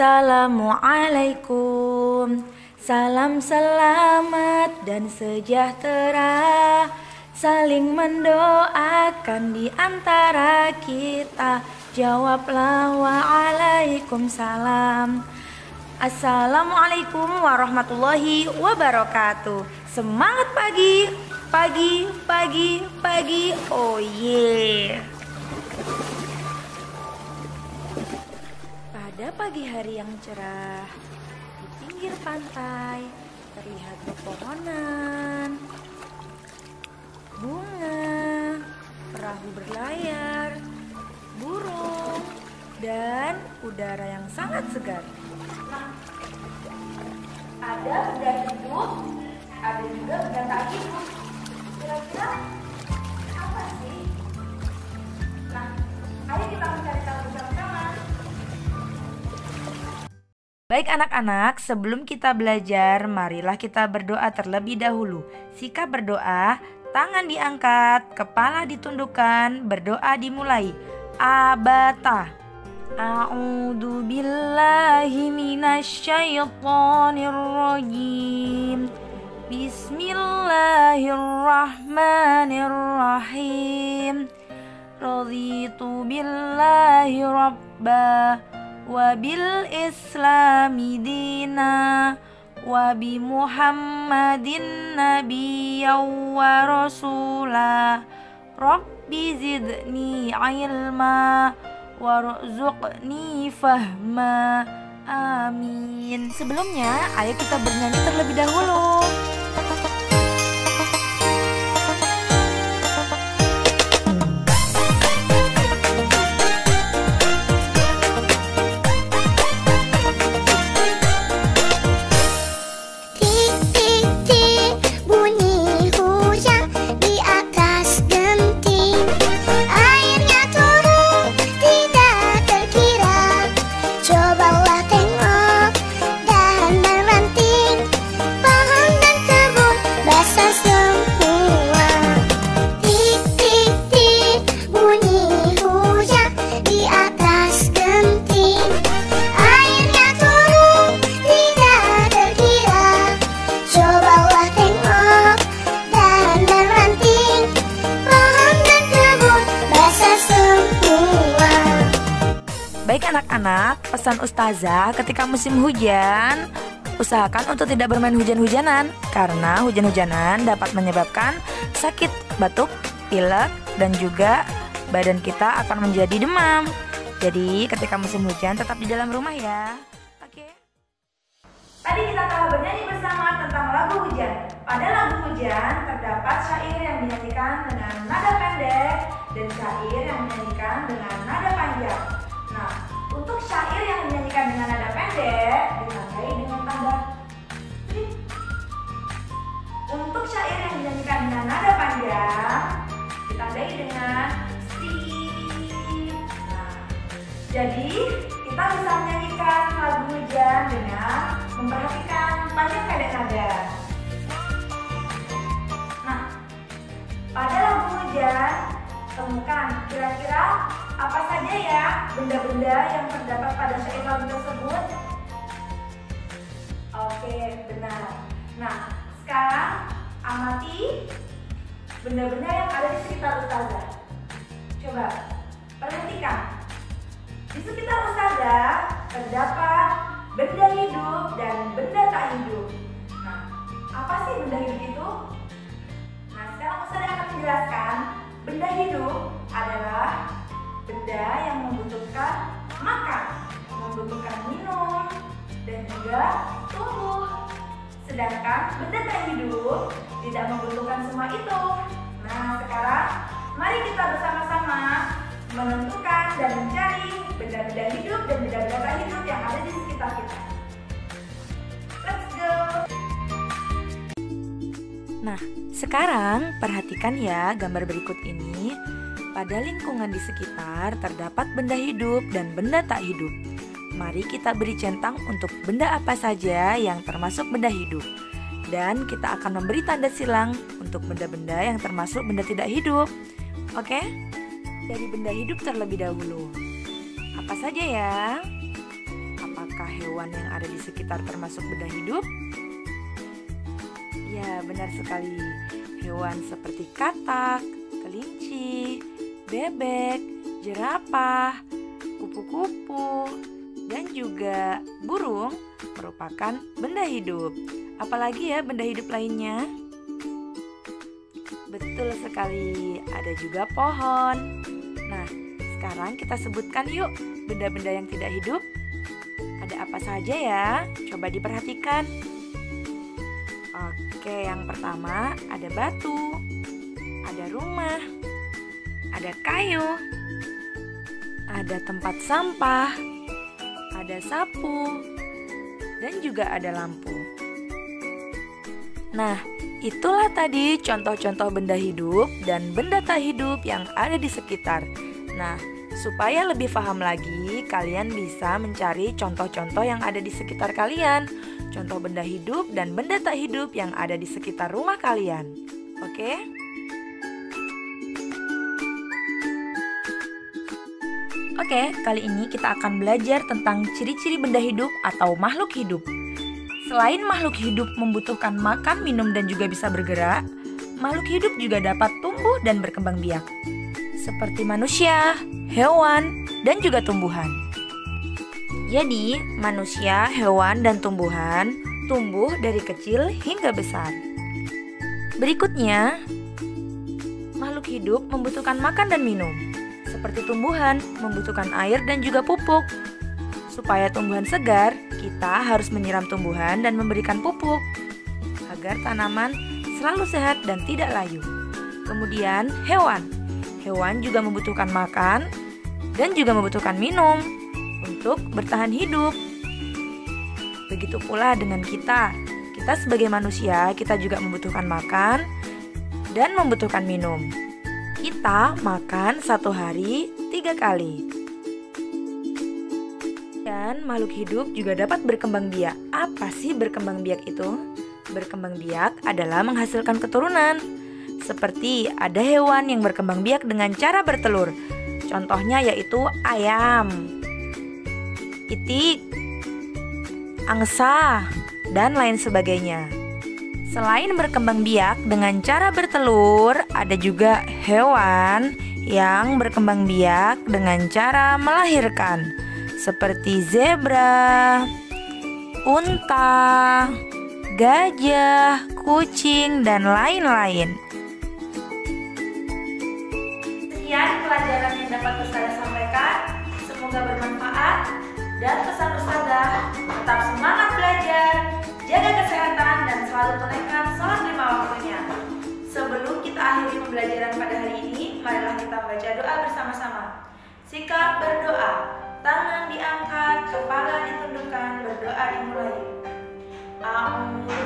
Assalamualaikum. Salam selamat dan sejahtera, saling mendoakan di antara kita. Jawablah waalaikumsalam. Assalamualaikum warahmatullahi wabarakatuh. Semangat pagi, pagi, pagi, pagi. Oh yeah. Pada pagi hari yang cerah, di pinggir pantai terlihat pepohonan, bunga, perahu berlayar, burung, dan udara yang sangat segar. Ada benda hidup, ada juga benda tak hidup. Kira-kira apa sih? Nah, ayo kita mencari tahu bersama-sama. Baik anak-anak, sebelum kita belajar, marilah kita berdoa terlebih dahulu. Sikap berdoa, tangan diangkat, kepala ditundukkan, berdoa dimulai. Abata. A'udzu billahi minasyaitonir rajim. Bismillahirrahmanirrahim. Raditu billahi rabba wa bil islami dina wa bi muhammadin nabiyyan wa rasula. Rabbi zidni ilma warzuqni fahma. Amin. Sebelumnya, ayo kita bernyanyi terlebih dahulu. Baik anak-anak, pesan ustazah ketika musim hujan, usahakan untuk tidak bermain hujan-hujanan karena hujan-hujanan dapat menyebabkan sakit, batuk, pilek, dan juga badan kita akan menjadi demam. Jadi ketika musim hujan tetap di dalam rumah ya. Oke. Tadi kita telah bernyanyi bersama tentang lagu hujan. Pada lagu hujan terdapat syair yang dinyanyikan dengan nada pendek dan syair yang dinyanyikan dengan nada panjang. Nah, untuk syair yang dinyanyikan dengan nada pendek ditandai dengan tanda strip. Untuk syair yang dinyanyikan dengan nada panjang ditandai dengan strip. Nah, jadi kita bisa menyanyikan lagu hujan dengan memperhatikan panjang pendek nada. Nah, pada lagu hujan temukan kira-kira apa saja ya benda-benda yang terdapat pada syair lagu tersebut? Oke, benar. Nah, sekarang amati benda-benda yang ada di sekitar ustazah. Coba perhatikan. Di sekitar ustazah terdapat benda hidup dan benda tak hidup. Nah, apa sih benda hidup itu? Nah, sekarang ustazah akan menjelaskan. Benda hidup adalah benda yang membutuhkan makan, membutuhkan minum, dan juga tumbuh. Sedangkan benda tak hidup tidak membutuhkan semua itu. Nah, sekarang mari kita bersama-sama menentukan dan mencari benda-benda hidup dan benda-benda tak hidup yang ada di sekitar kita. Let's go! Nah, sekarang perhatikan ya gambar berikut ini. Pada lingkungan di sekitar terdapat benda hidup dan benda tak hidup. Mari kita beri centang untuk benda apa saja yang termasuk benda hidup. Dan kita akan memberi tanda silang untuk benda-benda yang termasuk benda tidak hidup. Oke? Dari benda hidup terlebih dahulu. Apa saja ya? Apakah hewan yang ada di sekitar termasuk benda hidup? Ya, benar sekali. Hewan seperti katak, kelinci, bebek, jerapah, kupu-kupu, dan juga burung merupakan benda hidup. Apalagi ya benda hidup lainnya? Betul sekali, ada juga pohon. Nah, sekarang kita sebutkan yuk benda-benda yang tidak hidup. Ada apa saja ya? Coba diperhatikan. Oke, yang pertama ada batu, ada rumah, ada kayu, ada tempat sampah, ada sapu, dan juga ada lampu. Nah, itulah tadi contoh-contoh benda hidup dan benda tak hidup yang ada di sekitar. Nah, supaya lebih paham lagi, kalian bisa mencari contoh-contoh yang ada di sekitar kalian. Contoh benda hidup dan benda tak hidup yang ada di sekitar rumah kalian. Oke? Oke, kali ini kita akan belajar tentang ciri-ciri benda hidup atau makhluk hidup. Selain makhluk hidup membutuhkan makan, minum, dan juga bisa bergerak, makhluk hidup juga dapat tumbuh dan berkembang biak, seperti manusia, hewan, dan juga tumbuhan. Jadi, manusia, hewan, dan tumbuhan tumbuh dari kecil hingga besar. Berikutnya, makhluk hidup membutuhkan makan dan minum, seperti tumbuhan membutuhkan air dan juga pupuk. Supaya tumbuhan segar, kita harus menyiram tumbuhan dan memberikan pupuk agar tanaman selalu sehat dan tidak layu. Kemudian hewan juga membutuhkan makan dan juga membutuhkan minum untuk bertahan hidup. Begitu pula dengan kita sebagai manusia, kita juga membutuhkan makan dan membutuhkan minum. Kita makan 1 hari 3 kali. Dan makhluk hidup juga dapat berkembang biak. Apa sih berkembang biak itu? Berkembang biak adalah menghasilkan keturunan. Seperti ada hewan yang berkembang biak dengan cara bertelur. Contohnya yaitu ayam, itik, angsa, dan lain sebagainya. Selain berkembang biak dengan cara bertelur, ada juga hewan yang berkembang biak dengan cara melahirkan, seperti zebra, unta, gajah, kucing, dan lain-lain. Sekian pelajaran yang dapat Ustazah sampaikan. Semoga bermanfaat. Dan pesan Ustazah, tetap semangat belajar, jaga kesehatan, dan selalu tunaikan sholat 5 waktunya. Sebelum kita akhiri pembelajaran pada hari ini, marilah kita baca doa bersama-sama. Sikap berdoa. Tangan diangkat, kepala ditundukkan, berdoa dimulai. A'udzu